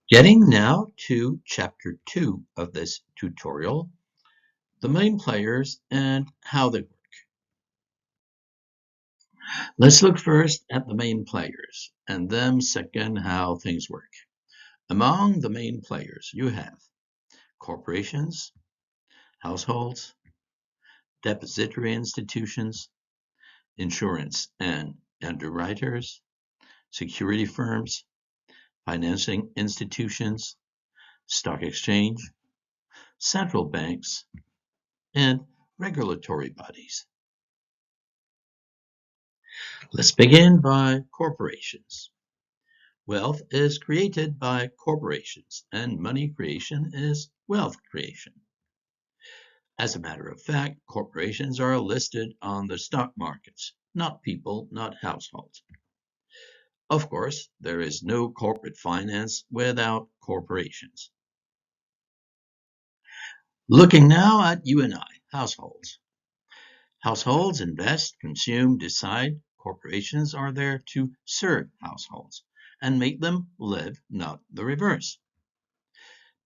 Getting now to chapter 2 of this tutorial, the main players and how they work. Let's look first at the main players and then second how things work. Among the main players you have corporations, households, depository institutions, insurance and underwriters, security firms, financing institutions, stock exchange, central banks, and regulatory bodies. Let's begin by corporations. Wealth is created by corporations, and money creation is wealth creation. As a matter of fact, corporations are listed on the stock markets, not people, not households. Of course, there is no corporate finance without corporations. Looking now at you and I, households. Households invest, consume, decide. Corporations are there to serve households and make them live, not the reverse.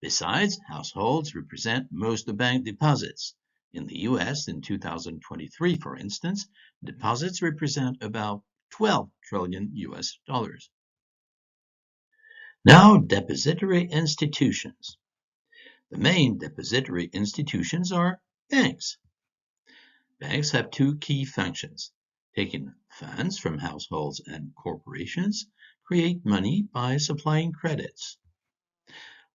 Besides, households represent most of bank deposits. In the US in 2023, for instance, deposits represent about 12 trillion US dollars. Now, depository institutions. The main depository institutions are banks. Banks have two key functions: taking funds from households and corporations, create money by supplying credits.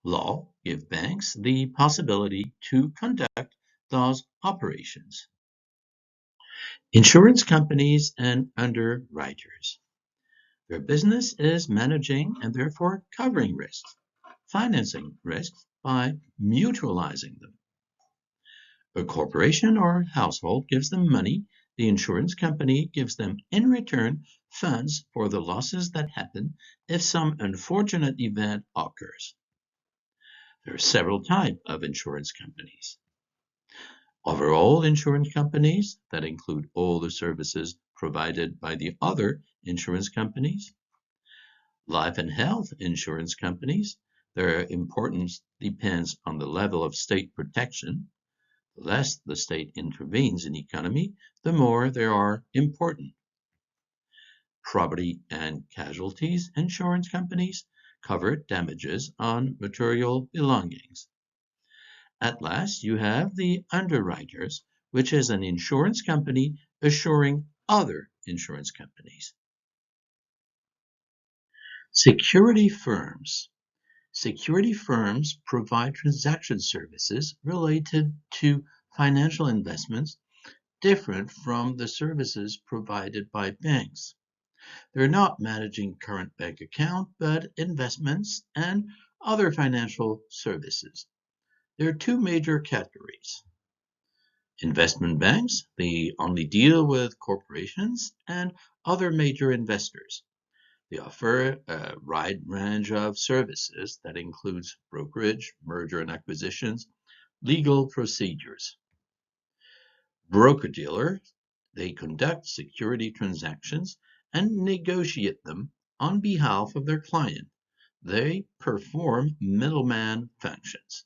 Law gives banks the possibility to conduct those operations. Insurance companies and underwriters. Their business is managing and therefore covering risks, financing risks by mutualizing them. A corporation or household gives them money. The insurance company gives them in return funds for the losses that happen if some unfortunate event occurs. There are several types of insurance companies. Overall insurance companies that include all the services provided by the other insurance companies. Life and health insurance companies. Their importance depends on the level of state protection. The less the state intervenes in the economy, the more they are important. Property and casualties insurance companies cover damages on material belongings. At last, you have the underwriters, which is an insurance company assuring other insurance companies. Security firms. Security firms provide transaction services related to financial investments different from the services provided by banks. They're not managing current bank account, but investments and other financial services. There are two major categories. Investment banks, they only deal with corporations and other major investors. They offer a wide range of services that includes brokerage, merger and acquisitions, legal procedures. Broker-dealer, they conduct security transactions and negotiate them on behalf of their client. They perform middleman functions.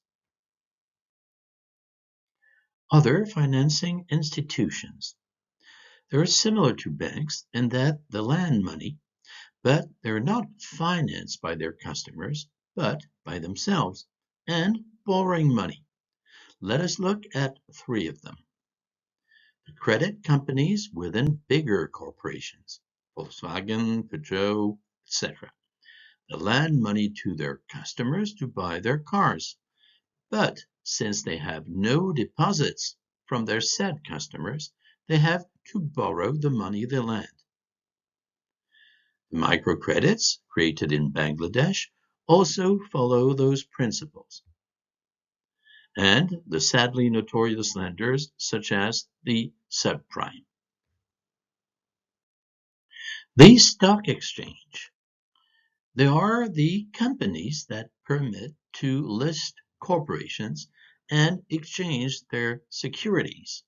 Other financing institutions. They're similar to banks in that they lend money, but they're not financed by their customers, but by themselves, and borrowing money. Let us look at three of them. The credit companies within bigger corporations, Volkswagen, Peugeot, etc. They lend money to their customers to buy their cars. But since they have no deposits from their said customers, they have to borrow the money they lend. The microcredits created in Bangladesh also follow those principles. And the sadly notorious lenders such as the subprime. The stock exchange. They are the companies that permit to list corporations and exchange their securities.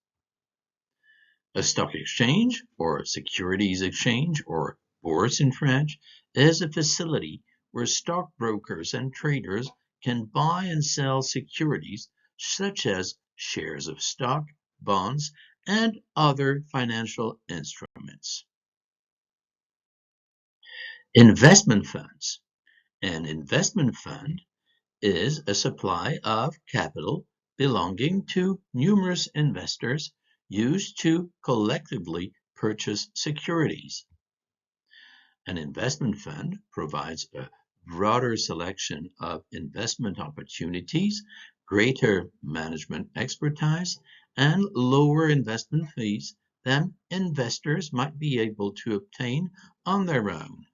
A stock exchange, or securities exchange, or bourse in French, is a facility where stockbrokers and traders can buy and sell securities such as shares of stock, bonds, and other financial instruments. Investment funds. An investment fund is a supply of capital belonging to numerous investors used to collectively purchase securities. An investment fund provides a broader selection of investment opportunities, greater management expertise, and lower investment fees than investors might be able to obtain on their own.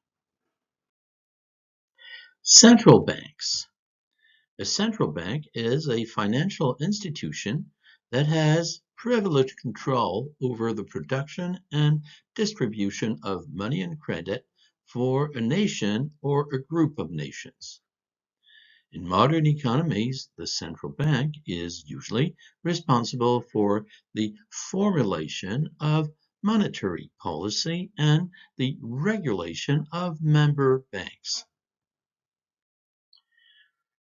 Central banks. A central bank is a financial institution that has privileged control over the production and distribution of money and credit for a nation or a group of nations. In modern economies, the central bank is usually responsible for the formulation of monetary policy and the regulation of member banks.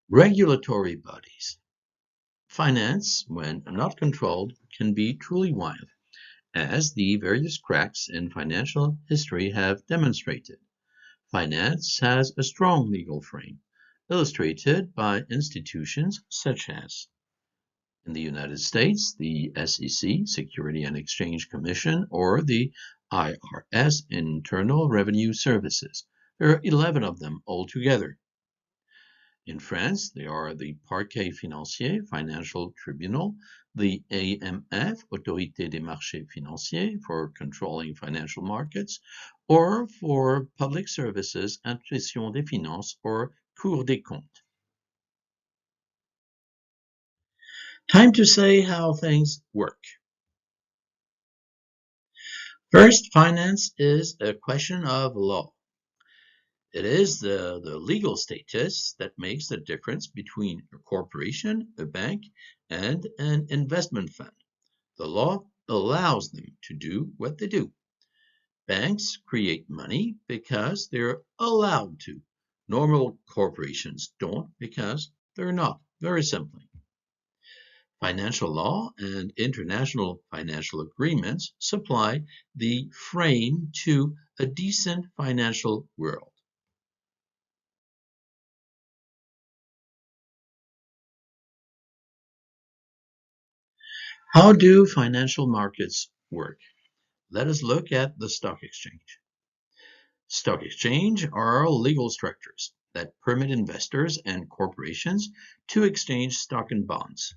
Regulatory bodies. Finance, when not controlled, can be truly wild, as the various cracks in financial history have demonstrated. Finance has a strong legal frame, illustrated by institutions such as, in the United States, the SEC, Security and Exchange Commission, or the IRS, Internal Revenue Services. There are 11 of them altogether. In France, they are the Parquet Financier, Financial Tribunal, the AMF, Autorité des Marchés Financiers, for controlling financial markets, or for public services, Inspection des Finances, or Cour des Comptes. Time to say how things work. First, finance is a question of law. It is the legal status that makes the difference between a corporation, a bank, and an investment fund. The law allows them to do what they do. Banks create money because they're allowed to. Normal corporations don't because they're not, very simply. Financial law and international financial agreements supply the frame to a decent financial world. How do financial markets work? Let us look at the stock exchange. Stock exchange are legal structures that permit investors and corporations to exchange stock and bonds.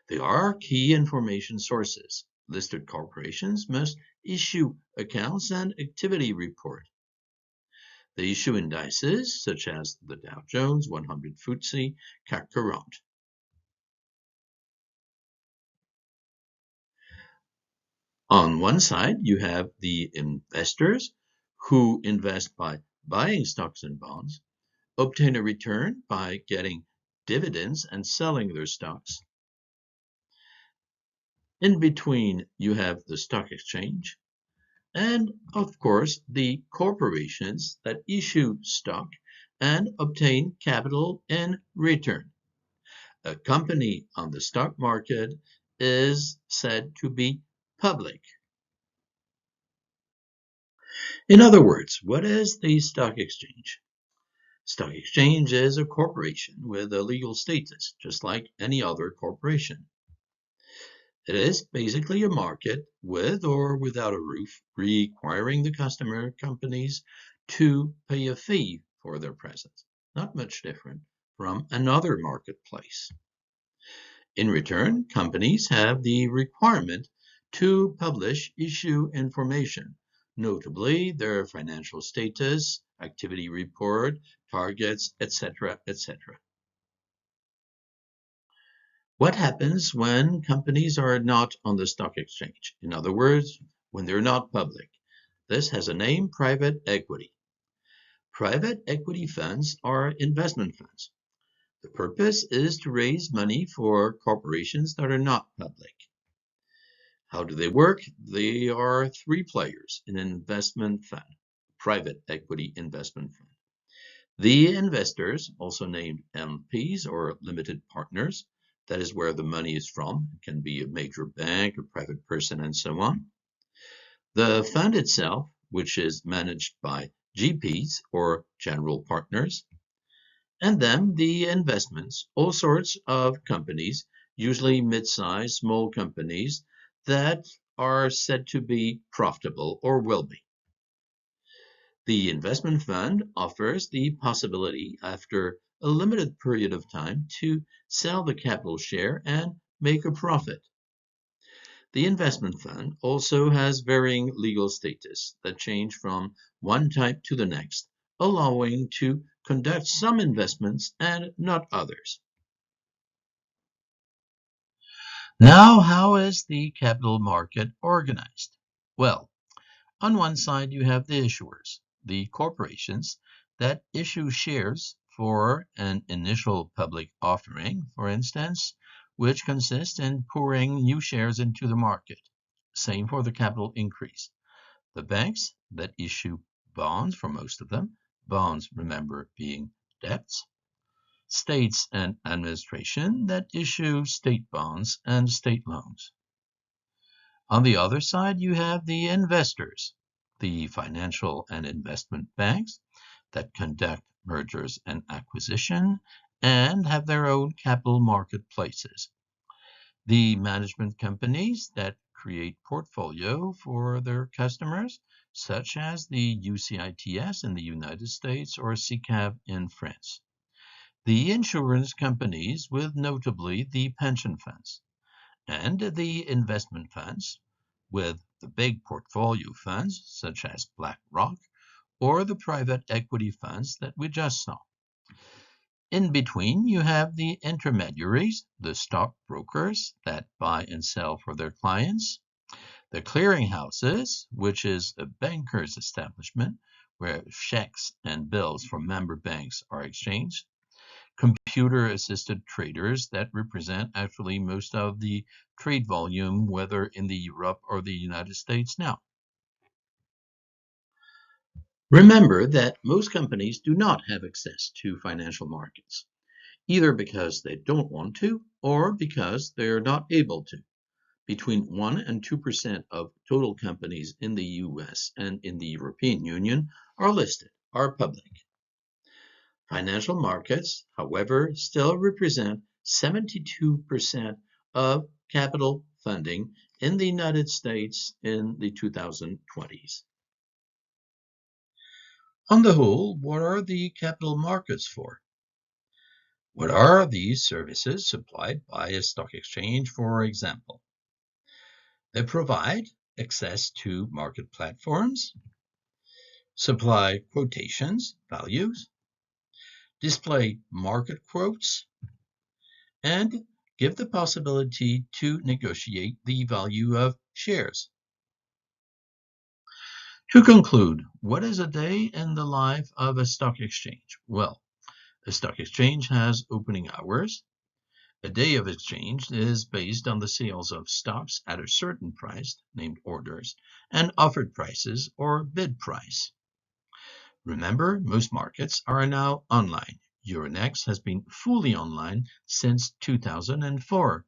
They are key information sources. Listed corporations must issue accounts and activity report. They issue indices such as the Dow Jones 100 FTSE CAC 40. On one side, you have the investors who invest by buying stocks and bonds, obtain a return by getting dividends and selling their stocks. In between, you have the stock exchange, and of course, the corporations that issue stock and obtain capital in return. A company on the stock market is said to be public. In other words, what is the stock exchange? Stock exchange is a corporation with a legal status, just like any other corporation. It is basically a market with or without a roof, requiring the customer companies to pay a fee for their presence. Not much different from another marketplace. In return, companies have the requirement to publish issue information, notably their financial status, activity report, targets, etc., etc. What happens when companies are not on the stock exchange? In other words, when they're not public. This has a name, private equity. Private equity funds are investment funds. The purpose is to raise money for corporations that are not public. How do they work? They are three players in an investment fund, private equity investment fund. The investors, also named LPs or limited partners, that is where the money is from. It can be a major bank, a private person, and so on. The fund itself, which is managed by GPs or general partners, and then the investments, all sorts of companies, usually mid-sized, small companies that are said to be profitable or will be. The investment fund offers the possibility, after a limited period of time, to sell the capital share and make a profit. The investment fund also has varying legal status that change from one type to the next, allowing to conduct some investments and not others. Now, how is the capital market organized? Well, on one side, you have the issuers, the corporations that issue shares for an initial public offering, for instance, which consists in pouring new shares into the market. Same for the capital increase. The banks that issue bonds for most of them, bonds, remember, being debts. States and administration that issue state bonds and state loans. On the other side, you have the investors, the financial and investment banks that conduct mergers and acquisition and have their own capital marketplaces. The management companies that create portfolio for their customers, such as the UCITS in the United States or SICAV in France. The insurance companies, with notably the pension funds, and the investment funds, with the big portfolio funds such as BlackRock or the private equity funds that we just saw. In between, you have the intermediaries, the stockbrokers that buy and sell for their clients, the clearinghouses, which is a banker's establishment where checks and bills from member banks are exchanged, computer-assisted traders that represent actually most of the trade volume, whether in the Europe or the United States now. Remember that most companies do not have access to financial markets, either because they don't want to or because they're not able to. Between 1 and 2% of total companies in the US and in the European Union are listed, are public. Financial markets, however, still represent 72% of capital funding in the United States in the 2020s. On the whole, what are the capital markets for? What are these services supplied by a stock exchange, for example? They provide access to market platforms, supply quotations, values, display market quotes, and give the possibility to negotiate the value of shares. To conclude, what is a day in the life of a stock exchange? Well, a stock exchange has opening hours. A day of exchange is based on the sales of stocks at a certain price, named orders, and offered prices or bid price. Remember, most markets are now online. Euronext has been fully online since 2004.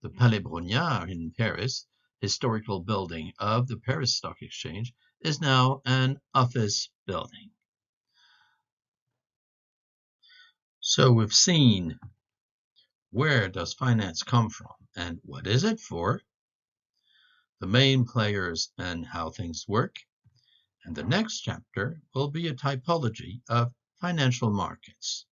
The Palais Brongniart in Paris, historical building of the Paris Stock Exchange, is now an office building. So we've seen where does finance come from and what is it for, the main players and how things work, and the next chapter will be a typology of financial markets.